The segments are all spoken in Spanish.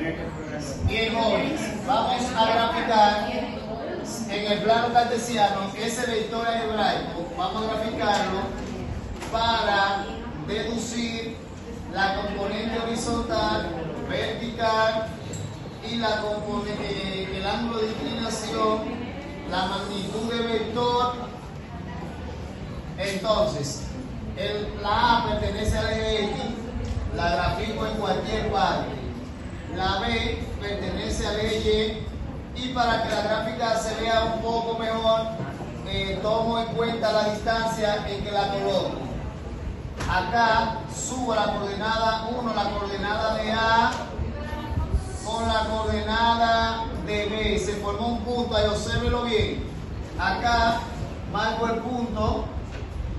Bien, jóvenes, vamos a graficar en el plano cartesiano ese vector algebraico. Vamos a graficarlo para deducir la componente horizontal, vertical y la componente, el ángulo de inclinación, la magnitud del vector. Entonces, la A pertenece al eje X, la grafico en cualquier parte. La B pertenece al eje Y, y para que la gráfica se vea un poco mejor, tomo en cuenta la distancia en que la coloco. Acá subo la coordenada 1, la coordenada de A, con la coordenada de B. Se formó un punto, ahí obsérvelo bien. Acá marco el punto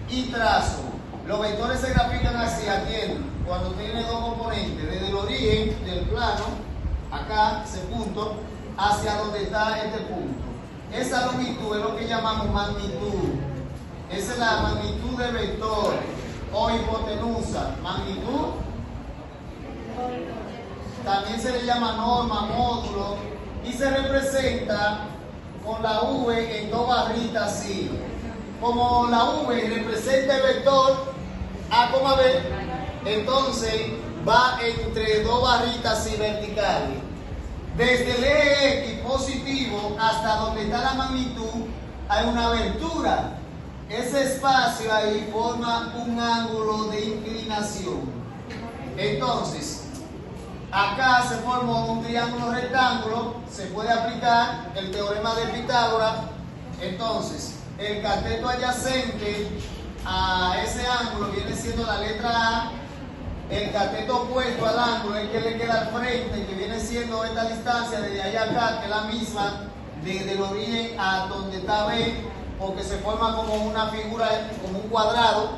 y trazo. Los vectores se grafican así, atiendan. Cuando tiene dos componentes, desde el origen del plano, acá, ese punto, hacia donde está este punto. Esa longitud es lo que llamamos magnitud. Esa es la magnitud del vector o hipotenusa. Magnitud. También se le llama norma, módulo, y se representa con la V en dos barritas así. Como la V representa el vector A, B, entonces va entre dos barritas así verticales. Desde el eje X positivo hasta donde está la magnitud hay una abertura. Ese espacio ahí forma un ángulo de inclinación. Entonces, acá se formó un triángulo rectángulo, se puede aplicar el teorema de Pitágoras. Entonces, el cateto adyacente a ese ángulo viene siendo la letra A, el cateto opuesto al ángulo, el que le queda al frente, que viene siendo esta distancia desde allá acá, que es la misma desde el origen a donde está B, porque se forma como una figura, como un cuadrado.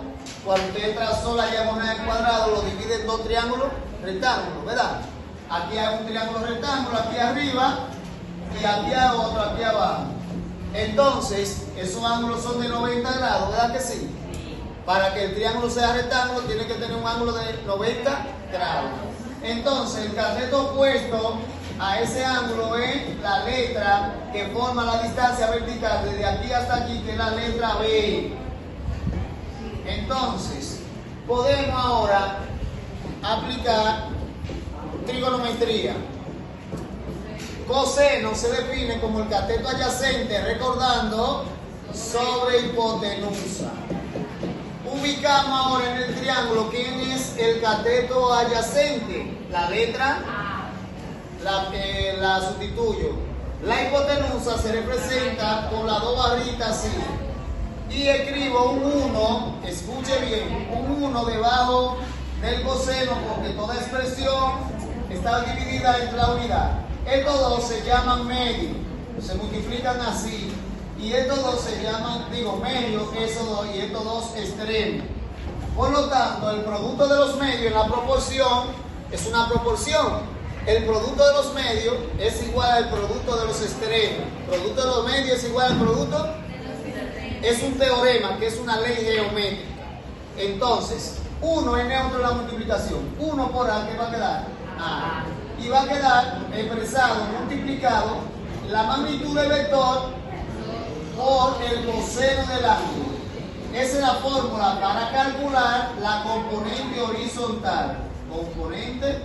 Cuando usted trazó la diagonal del cuadrado, lo divide en dos triángulos rectángulos, ¿verdad? Aquí hay un triángulo rectángulo, aquí arriba, y aquí hay otro, aquí abajo. Entonces, esos ángulos son de 90 grados, ¿verdad que sí? Para que el triángulo sea rectángulo, tiene que tener un ángulo de 90 grados. Entonces, el cateto opuesto a ese ángulo es la letra que forma la distancia vertical desde aquí hasta aquí, que es la letra B. Entonces, podemos ahora aplicar trigonometría. Coseno se define como el cateto adyacente, recordando, sobre hipotenusa. Ubicamos ahora en el triángulo quién es el cateto adyacente. La letra la sustituyo. La hipotenusa se representa con las dos barritas así. Y escribo un 1, escuche bien, un 1 debajo del coseno, porque toda expresión está dividida entre la unidad. Estos dos se llaman medios, se multiplican así. Y estos dos se llaman, medios, esos dos, y estos dos extremos. Por lo tanto, el producto de los medios en la proporción es una proporción. El producto de los medios es igual al producto de los extremos. El producto de los medios es igual al producto. Es un teorema, que es una ley geométrica. Entonces, 1 es neutro en la multiplicación. 1 por A, ¿qué va a quedar? A. Y va a quedar expresado, multiplicado, la magnitud del vector por el coseno del ángulo. Esa es la fórmula para calcular la componente horizontal. Componente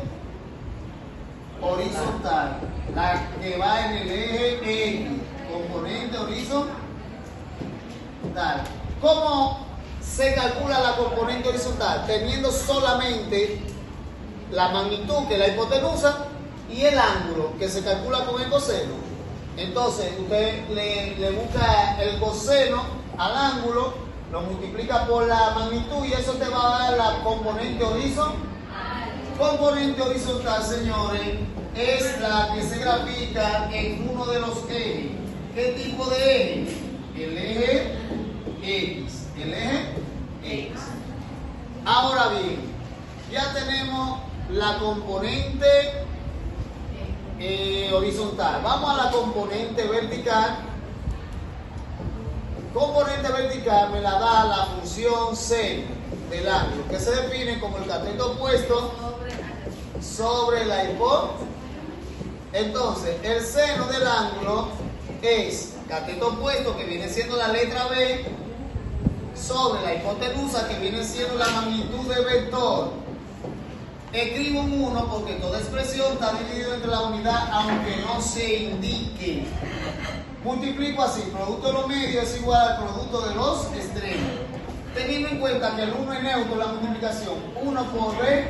horizontal, la que va en el eje X. Componente horizontal. ¿Cómo se calcula la componente horizontal? Teniendo solamente la magnitud, que es la hipotenusa, y el ángulo, que se calcula con el coseno. Entonces, usted le busca el coseno al ángulo, lo multiplica por la magnitud y eso te va a dar la componente horizontal. Componente horizontal, señores, es la que se grafica en uno de los ejes. ¿Qué tipo de eje? El eje X. El eje X. Ahora bien, ya tenemos la componente horizontal. Vamos a la componente vertical. Componente vertical me la da la función C del ángulo, que se define como el cateto opuesto sobre la hipotenusa. Entonces, el seno del ángulo es cateto opuesto, que viene siendo la letra B, sobre la hipotenusa, que viene siendo la magnitud del vector. Escribo un 1 porque toda expresión está dividida entre la unidad, aunque no se indique. Multiplico así, producto de los medios es igual al producto de los extremos. Teniendo en cuenta que el 1 es neutro, la multiplicación 1 por B,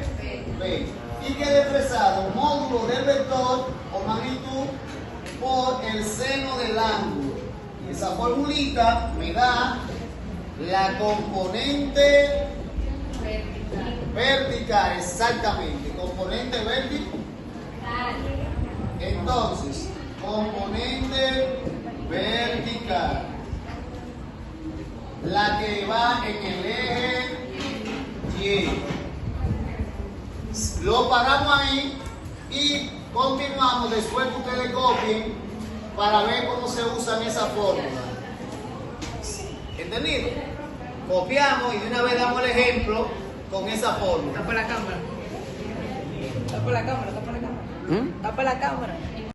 B. Y queda expresado módulo del vector o magnitud por el seno del ángulo. Y esa formulita me da la componente vertical, exactamente, componente vertical. Entonces, componente vertical, la que va en el eje Y. Lo paramos ahí y continuamos después que ustedes copien para ver cómo se usan esa fórmula. ¿Entendido? Copiamos y de una vez damos el ejemplo con esa fórmula. Tapa la cámara. Tapa la cámara, tapa la cámara. Tapa la cámara.